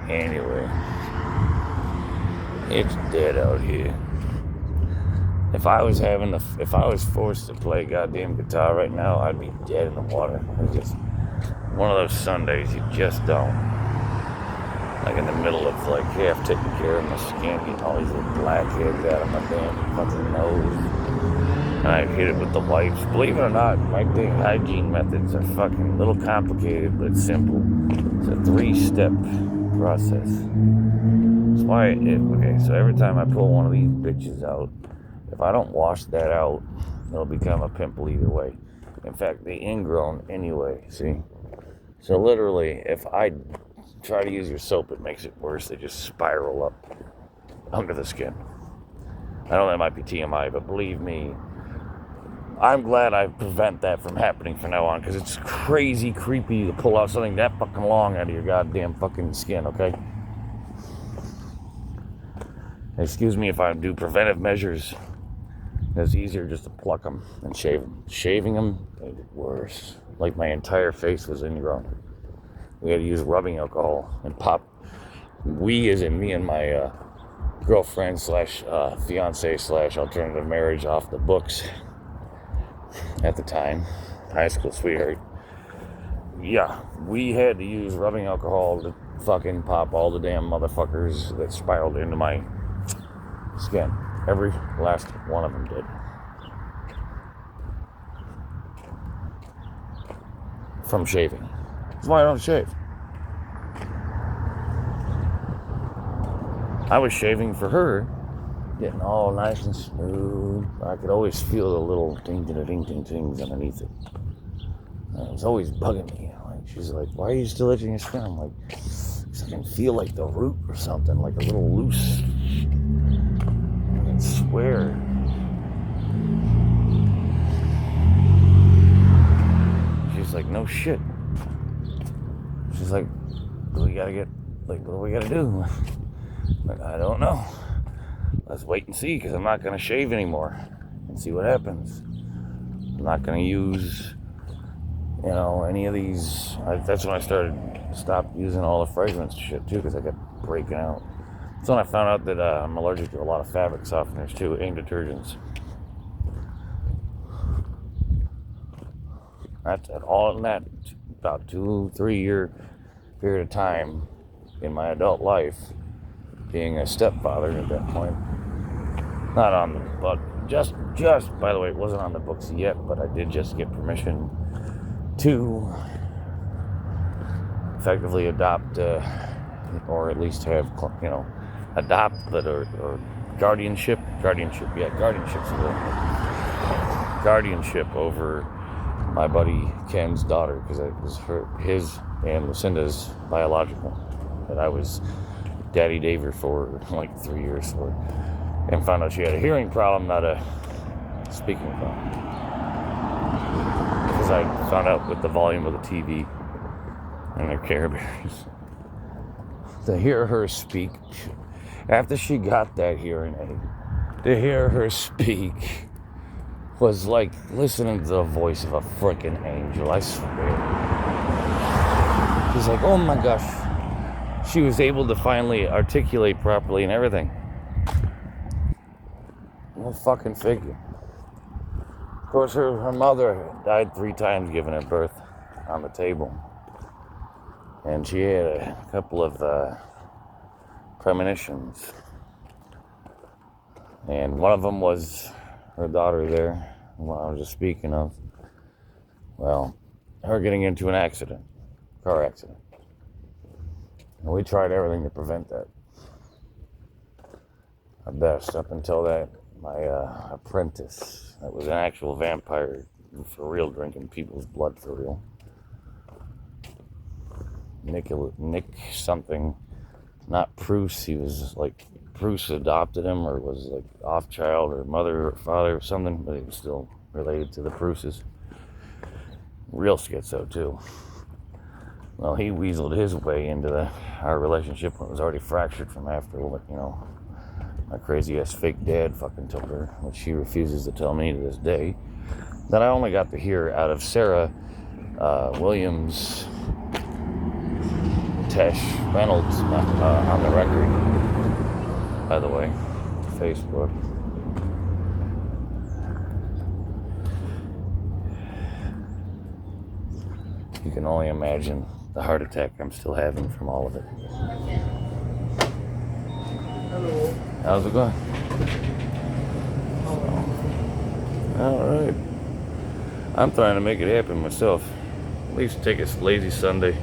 Anyway, it's dead out here. If I was forced to play goddamn guitar right now, I'd be dead in the water. It's just one of those Sundays you just don't. Like in the middle of like half taking care of my skin, getting all these little blackheads out of my damn fucking nose. And I hit it with the wipes. Believe it or not, my damn hygiene methods are fucking a little complicated, but simple. It's a 3-step process. That's why, so every time I pull one of these bitches out, if I don't wash that out, it'll become a pimple either way. In fact, the ingrown anyway, see? So literally, if I try to use your soap, it makes it worse. They just spiral up under the skin. I know that might be TMI, but believe me, I'm glad I prevent that from happening from now on, because it's crazy creepy to pull out something that fucking long out of your goddamn fucking skin, okay? Excuse me if I do preventive measures. It's easier just to pluck them and shave them. Shaving them made it worse. Like my entire face was ingrown. We had to use rubbing alcohol and pop. We, as in me and my girlfriend slash fiance slash alternative marriage off the books at the time, high school sweetheart. Yeah, we had to use rubbing alcohol to fucking pop all the damn motherfuckers that spiraled into my skin. Every last one of them did. From shaving. That's why I don't shave. I was shaving for her, getting all nice and smooth. I could always feel the little ding-ding-ding-ding-dings underneath it. It was always bugging me. Like, she's like, why are you still itching your skin? I'm like, because I can feel like the root or something, like a little loose. I swear. She's like, no shit. She's like, what do we gotta do? Like, I don't know. Let's wait and see, because I'm not gonna shave anymore and see what happens. I'm not gonna use, any of these. That's when I stopped using all the fragrance shit too, because I kept breaking out. That's when I found out that I'm allergic to a lot of fabric softeners too, and detergents. That's all in that about 2-3 year period of time in my adult life, being a stepfather at that point. Not on the book, just by the way, it wasn't on the books yet, but I did just get permission to effectively adopt, or at least have, adopt, but or guardianship over my buddy Ken's daughter, because it was his and Lucinda's biological, that I was Daddy Daver for like 3 years for, and found out she had a hearing problem, not a speaking problem, because I found out with the volume of the TV and their Care Bears. To hear her speak after she got that hearing aid, to hear her speak was like listening to the voice of a freaking angel, I swear. She's like, oh my gosh. She was able to finally articulate properly and everything. No fucking figure. Of course, her mother died 3 times giving her birth on the table. And she had a couple of premonitions. And one of them was her daughter there, what I was just speaking of. Well, her getting into an car accident. And we tried everything to prevent that. Our best, up until that, my apprentice, that was an actual vampire, for real, drinking people's blood for real. Nick something, not Bruce. He was like, Bruce adopted him, or was like off child, or mother or father or something, but he was still related to the Bruces. Real schizo too. Well, he weaseled his way into our relationship when it was already fractured from after, my crazy ass fake dad fucking told her, which she refuses to tell me to this day, that I only got to hear out of Sarah Williams' Tesh Reynolds on the record, by the way, Facebook. You can only imagine the heart attack I'm still having from all of it. Hello. How's it going? All right. I'm trying to make it happen myself. At least take a lazy Sunday.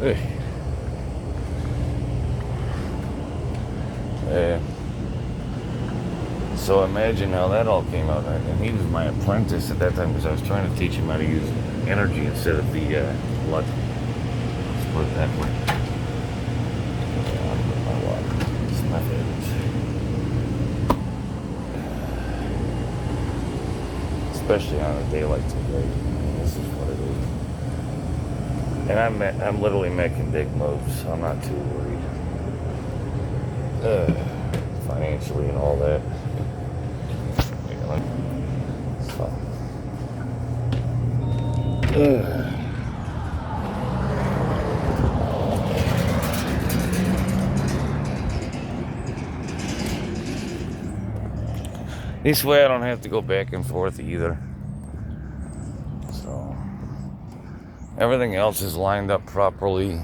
Hey. Yeah. So imagine how that all came out. And he was my apprentice at that time because I was trying to teach him how to use energy instead of the blood. Let's put it that way. Yeah, I'll put my water. It's my favorite. Especially on a day like today. This is what it is. And I'm literally making big moves, so I'm not too worried. Financially and all that. So. This way I don't have to go back and forth either. So everything else is lined up properly,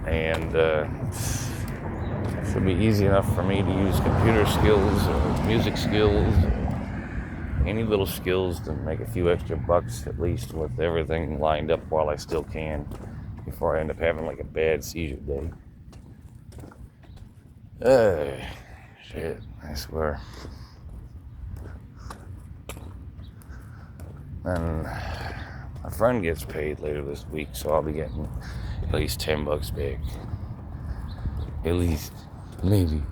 and should be easy enough for me to use computer skills or music skills, or any little skills to make a few extra bucks at least with everything lined up while I still can, before I end up having like a bad seizure day. Shit, I swear. And my friend gets paid later this week, so I'll be getting at least $10 back. At least, maybe.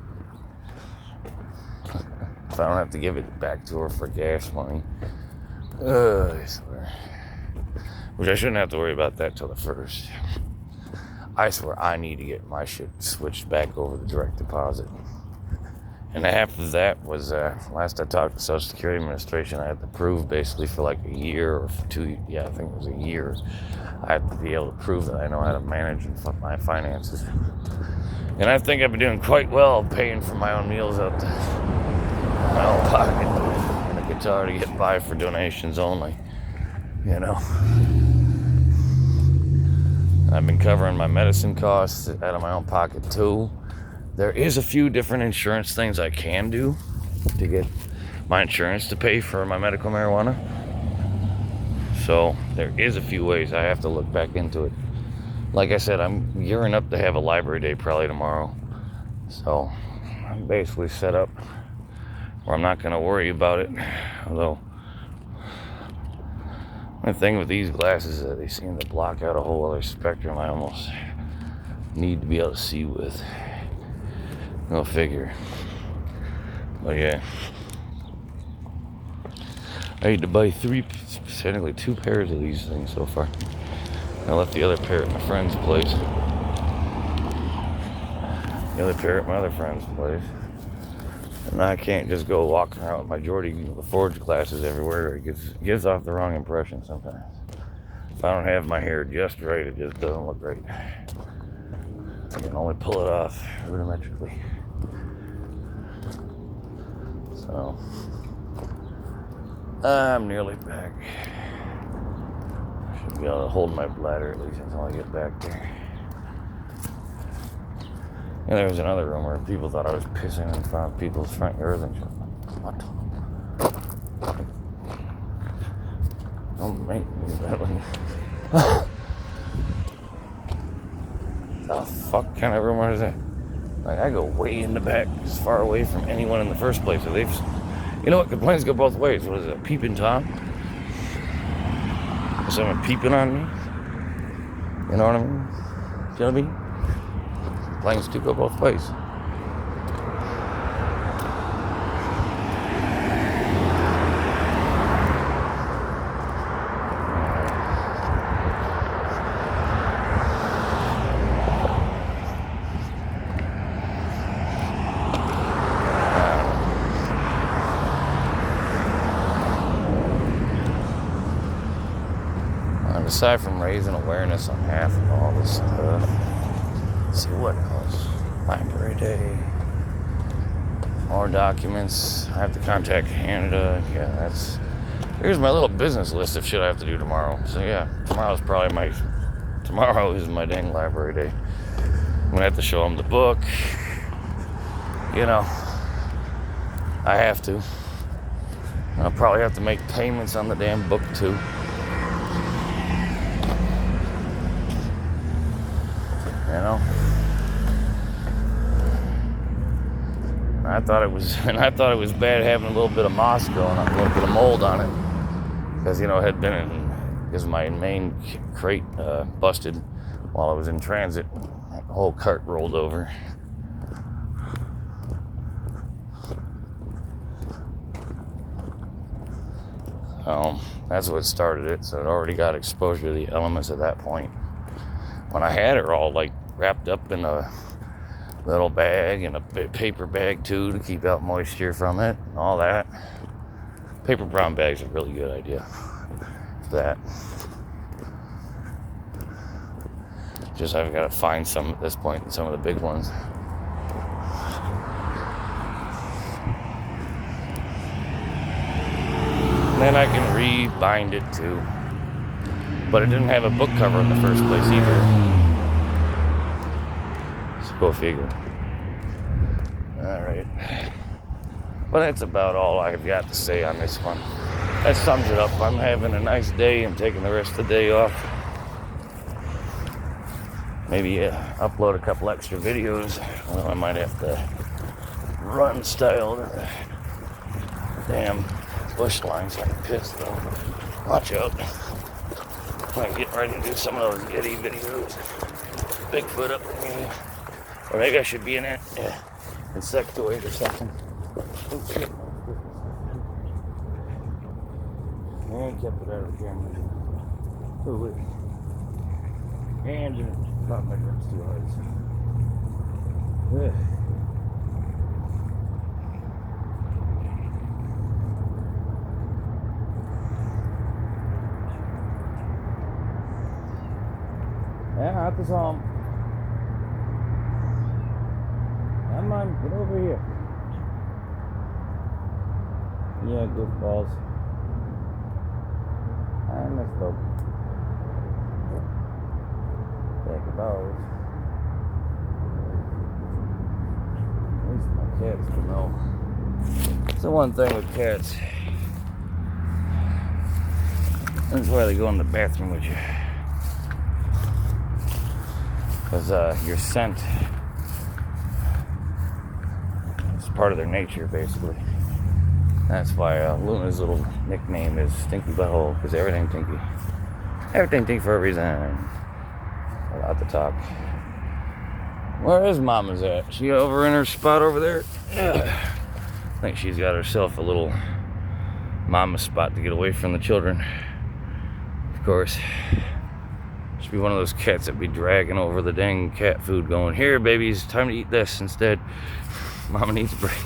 If I don't have to give it back to her for gas money. I swear. Which I shouldn't have to worry about that till the 1st. I swear I need to get my shit switched back over to direct deposit. And half of that was, last I talked to Social Security Administration, I had to prove basically for like a year or for 2, I think it was a year. I had to be able to prove that I know how to manage my finances. And I think I've been doing quite well paying for my own meals out of my own pocket and a guitar to get by for donations only, you know. I've been covering my medicine costs out of my own pocket too. There is a few different insurance things I can do to get my insurance to pay for my medical marijuana. So there is a few ways. I have to look back into it. Like I said, I'm gearing up to have a library day probably tomorrow. So I'm basically set up where I'm not going to worry about it. Although, the thing with these glasses is that they seem to block out a whole other spectrum I almost need to be able to see with. Go figure. But yeah. I had to buy technically 2 pairs of these things so far. I left the other pair at my friend's place. The other pair at my other friend's place. And I can't just go walking around with my Geordie LaForge glasses everywhere. It gives off the wrong impression sometimes. If I don't have my hair just right, it just doesn't look right. I can only pull it off rudimentarily. So, I'm nearly back. Should be able to hold my bladder at least until I get back there. And there was another room where people thought I was pissing in front of people's front yards and shit. What? Don't make me that way. The fuck kind of room is that? Like, I go way in the back, as far away from anyone in the first place. So they've, you know what? Complaints go both ways. What is it? Peeping Tom? Is someone peeping on me? You know what I mean? You know what I mean? Complaints do go both ways. aside from raising awareness on half of all this stuff, let's see what else. Library Day. More documents. I have to contact Canada. Yeah, here's my little business list of shit I have to do tomorrow. So yeah, tomorrow is my dang library day. I'm gonna have to show them the book. You know, I have to. I'll probably have to make payments on the damn book too. You know, I thought it was bad having a little bit of moss growing on, a little bit of mold on it, because it had been because my main crate busted while I was in transit. The whole cart rolled over. That's what started it. So it already got exposure to the elements at that point. When I had her all like wrapped up in a little bag and a paper bag too to keep out moisture from it, and all that. Paper brown bags are a really good idea for that. Just I've got to find some at this point, some of the big ones. And then I can rebind it too. But it didn't have a book cover in the first place either. So go figure. Alright. But that's about all I've got to say on this one. That sums it up. I'm having a nice day. I'm taking the rest of the day off. Maybe upload a couple extra videos. Well, I might have to run style to the damn bush lines like a pistol. Watch out. I'm getting ready to do some of those Yeti videos. Bigfoot up there. Or maybe I should be in an insectoid or something. Okay. I kept it out of the camera. Oh, wait. And it caught my grips too hard. Ugh. Ja, het is al. Come on, get over here. Yeah, goofballs. I messed up. Take those. At least my cats can know. It's the one thing with cats. That's why they go in the bathroom with you. Because your scent is part of their nature, basically. That's why Luna's little nickname is Stinky Butthole, because everything tinky. Everything tinky for a reason. Allowed to talk. Where is Mama's at? She over in her spot over there? I think she's got herself a little mama spot to get away from the children. Of course. Should be one of those cats that be dragging over the dang cat food going, here babies, time to eat this instead. Mama needs a break.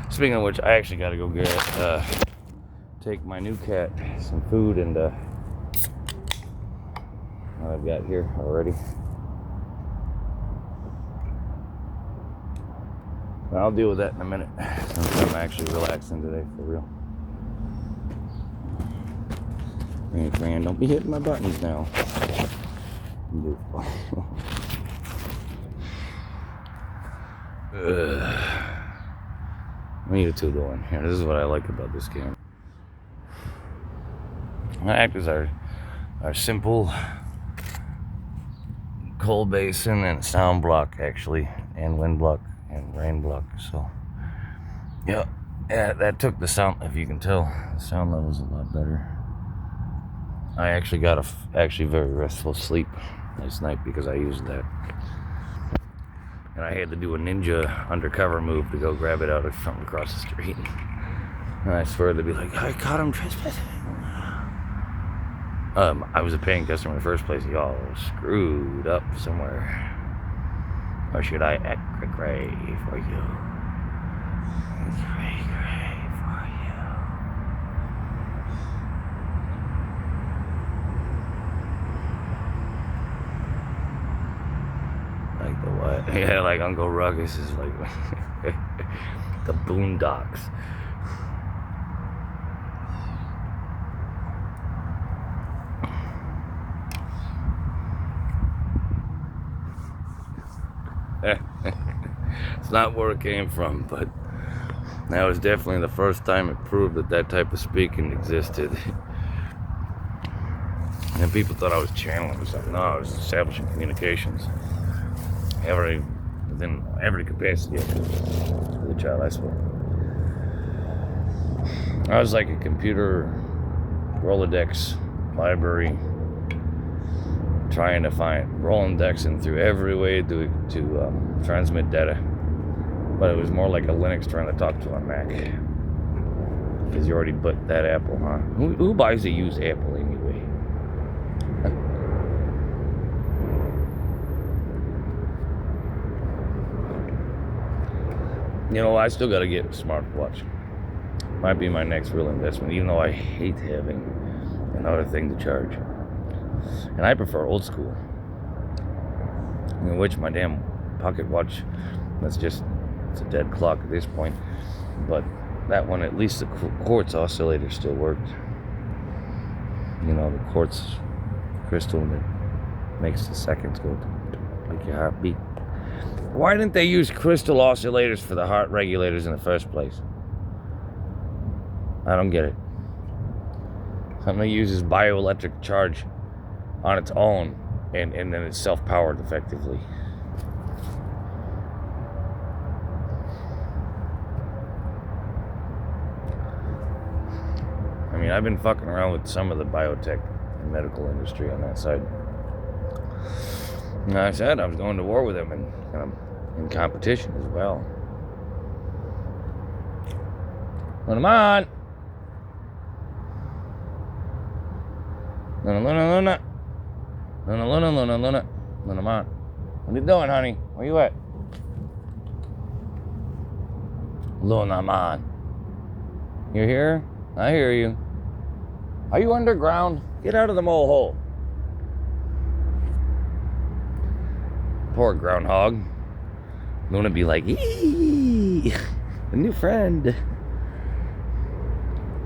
Speaking of which, I actually got to go get take my new cat some food and what I've got here already. But I'll deal with that in a minute since I'm actually relaxing today for real. Man, don't be hitting my buttons now. What are you two doing here? This is what I like about this game. The actors are simple cold basin and sound block actually, and wind block and rain block. So yeah, that took the sound. If you can tell, the sound level's a lot better. I actually got a very restful sleep last night because I used that. And I had to do a ninja undercover move to go grab it out from across the street. And I swear they'd be like, I caught him trespassing. I was a paying customer in the first place. Y'all screwed up somewhere. Or should I act cray for you? Cray for you. Yeah, like Uncle Ruckus is like the Boondocks. It's not where it came from, but that was definitely the first time it proved that that type of speaking existed. And people thought I was channeling something. No, I was establishing communications. Within every capacity of the child I spoke. I was like a computer Rolodex library, trying to find Rolodexing through every way to transmit data. But it was more like a Linux trying to talk to a Mac. Because you already bought that Apple, huh? Who buys a used Apple anyway? You know, I still got to get a smartwatch. Might be my next real investment, even though I hate having another thing to charge. And I prefer old school. In which my damn pocket watch, it's a dead clock at this point. But that one, at least the quartz oscillator still worked. You know, the quartz crystal that makes the seconds go like your heartbeat. Why didn't they use crystal oscillators for the heart regulators in the first place? I don't get it. Something that uses bioelectric charge on its own and then it's self-powered effectively. I mean, I've been fucking around with some of the biotech and medical industry on that side. And I said I was going to war with them and in competition as well. Come on! Luna. Come on. What are you doing, honey? Where you at? Luna, man. You here? I hear you. Are you underground? Get out of the mole hole. Poor groundhog. Luna be like, eee, a new friend.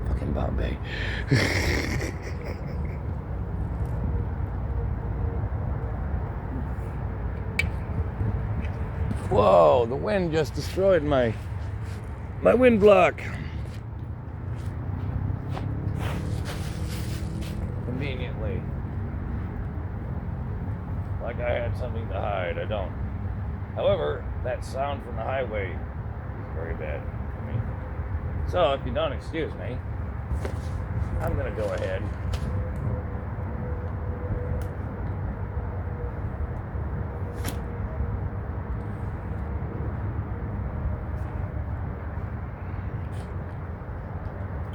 Fucking Bombay. Whoa, the wind just destroyed my wind block. Conveniently. Like I had something to hide, I don't. However, that sound from the highway is very bad for me. So, if you don't excuse me, I'm gonna go ahead.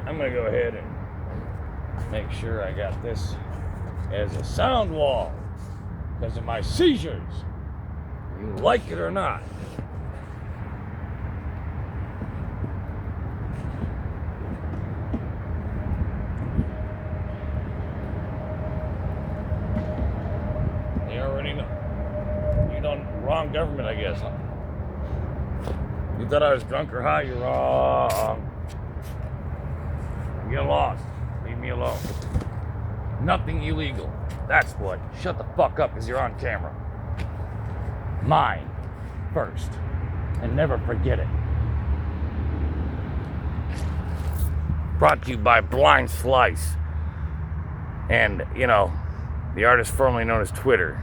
I'm gonna go ahead and make sure I got this as a sound wall because of my seizures. You like it or not. You already know. You done wrong government, I guess, huh? You thought I was drunk or high? You're wrong. Get lost. Leave me alone. Nothing illegal. That's what. Shut the fuck up because you're on camera. Mine first. And never forget it. Brought to you by Blind Slice. And, you know, the artist formerly known as Twitter.